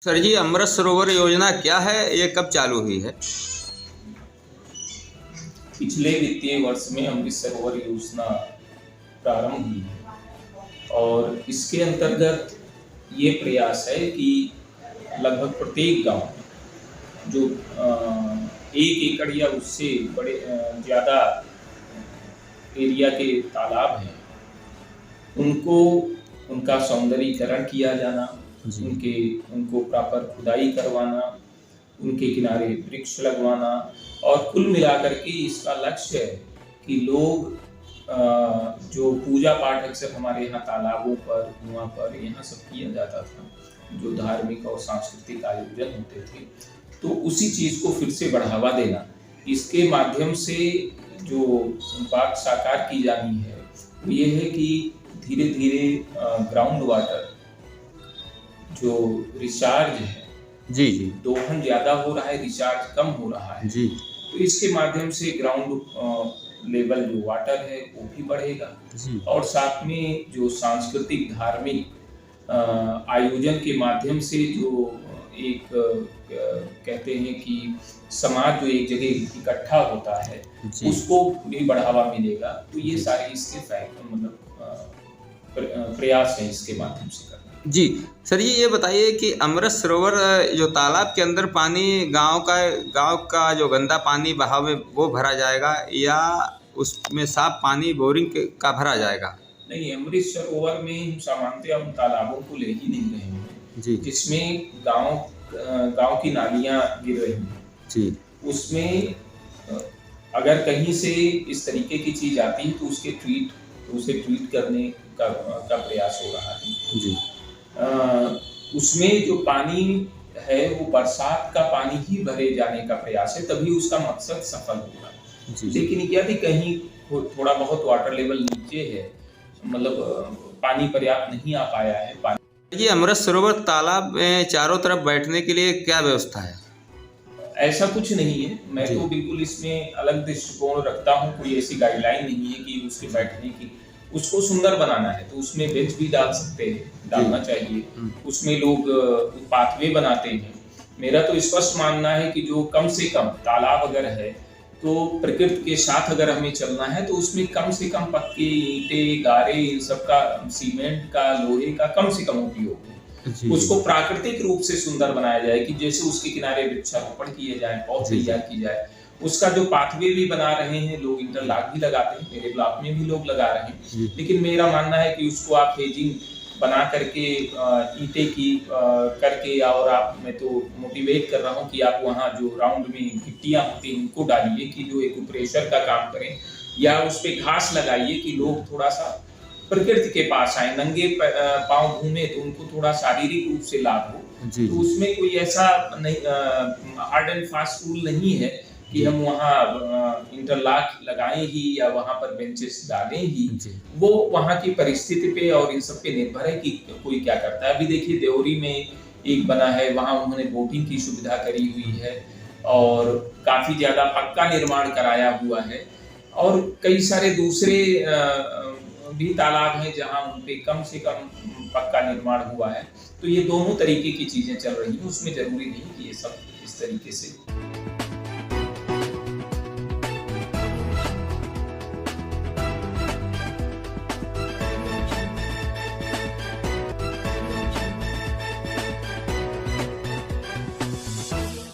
Sir जी, अमृत सरोवर योजना क्या है? ये कब चालू हुई है? पिछले वित्तीय वर्ष में अमृत सरोवर योजना प्रारंभ हुई है और इसके अंतर्गत ये प्रयास है कि लगभग प्रत्येक गांव जो 1 एकड़ या उससे बड़े ज़्यादा एरिया के तालाब हैं, उनको उनका सौंदर्यीकरण किया जाना, उनको प्रॉपर खुदाई करवाना, उनके किनारे वृक्ष लगवाना और कुल मिलाकर के इसका लक्ष्य है कि लोग जो पूजा पाठ अक्सर हमारे यहाँ तालाबों पर, कुआं पर यहाँ सब किया जाता था, जो धार्मिक और सांस्कृतिक आयोजन होते थे, तो उसी चीज़ को फिर से बढ़ावा देना, इसके माध्यम से जो बात साकार की जानी है वो ये है कि धीरे धीरे ग्राउंड वाटर जो रिचार्ज है, जी जी, दोहन ज्यादा हो रहा है, रिचार्ज कम हो रहा है जी, तो इसके माध्यम से ग्राउंड लेवल जो वाटर है वो भी बढ़ेगा जी, और साथ में जो सांस्कृतिक धार्मिक आयोजन के माध्यम से जो एक कहते हैं कि समाज जो एक जगह इकट्ठा होता है जी, उसको भी बढ़ावा मिलेगा। तो ये सारे इसके मतलब प्रयास है इसके माध्यम से करना। जी। सर जी, ये बताइए कि अमृत सरोवर जो तालाब के अंदर पानी गांव का जो गंदा पानी बहाव में वो भरा जाएगा या उसमें साफ पानी का भरा जाएगा? नहीं, अमृत सरोवर में हम सामान्यतः उन तालाबों को ले ही नहीं रहे हैं जी, जिसमें गांव की नालियां गिर रही हैं। जी, उसमें अगर कहीं से इस तरीके की चीज आती है तो उसे ट्रीट करने का प्रयास हो रहा है। जी, उसमें जो पानी है वो बरसात का पानी ही भरे जाने का प्रयास है, तभी उसका मकसद सफल होगा। जी, जी, लेकिन यदि कहीं थोड़ा बहुत वाटर लेवल नीचे है, मतलब पानी पर्याप्त नहीं आ पाया है, जी। अमृत सरोवर तालाब में चारों तरफ बैठने के लिए क्या व्यवस्था है? ऐसा कुछ नहीं है। मैं तो बिल्कुल इसमें अलग दृष्टिकोण रखता हूँ, कोई ऐसी गाइडलाइन नहीं है कि उसके बैठने की। उसको सुंदर बनाना है तो उसमें बेंच भी डाल सकते हैं, डालना चाहिए। उसमें लोग पाथवे बनाते हैं। मेरा तो स्पष्ट मानना है कि जो कम से कम तालाब अगर है तो प्रकृति के साथ अगर हमें चलना है तो उसमें कम से कम पक्के ईंटें, गारे, इन सब का, सीमेंट का, लोहे का कम से कम उपयोग है। उसको प्राकृतिक रूप से सुंदर बनाया जाए कि जैसे उसके किनारे वृक्षारोपण किए जाए, पौध तैयार की जाए। उसका जो पाथवे भी बना रहे हैं लोग, इंटरलॉक भी लगाते हैं, मेरे ब्लॉक में भी लोग लगा रहे हैं। लेकिन मेरा मानना है कि उसको आप हेजिंग बना करके ईंटे की करके, और मैं तो मोटिवेट कर रहा हूँ कि आप वहाँ जो राउंड में गिट्टियाँ होती हैं उनको डालिए कि जो एक प्रेशर का काम करें, या उस पे घास लगाइए कि लोग थोड़ा सा प्रकृति के पास आए, नंगे पांव घूमे तो उनको थोड़ा शारीरिक रूप से लाभ हो। तो उसमें कोई ऐसा नहीं, हार्ड एंड फास्ट रूल नहीं है कि हम वहाँ इंटरलॉक लगाएं ही या वहाँ पर बेंचेस डालें ही। वो वहाँ की परिस्थिति पे और इन सब पे निर्भर है कि कोई क्या करता है। अभी देखिए देवरी में एक बना है, वहाँ उन्होंने बोटिंग की सुविधा करी हुई है और काफी ज्यादा पक्का निर्माण कराया हुआ है, और कई सारे दूसरे भी तालाब हैं जहाँ उनपे कम से कम पक्का निर्माण हुआ है। तो ये दोनों तरीके की चीजें चल रही हैं, उसमें जरूरी नहीं कि ये सब इस तरीके से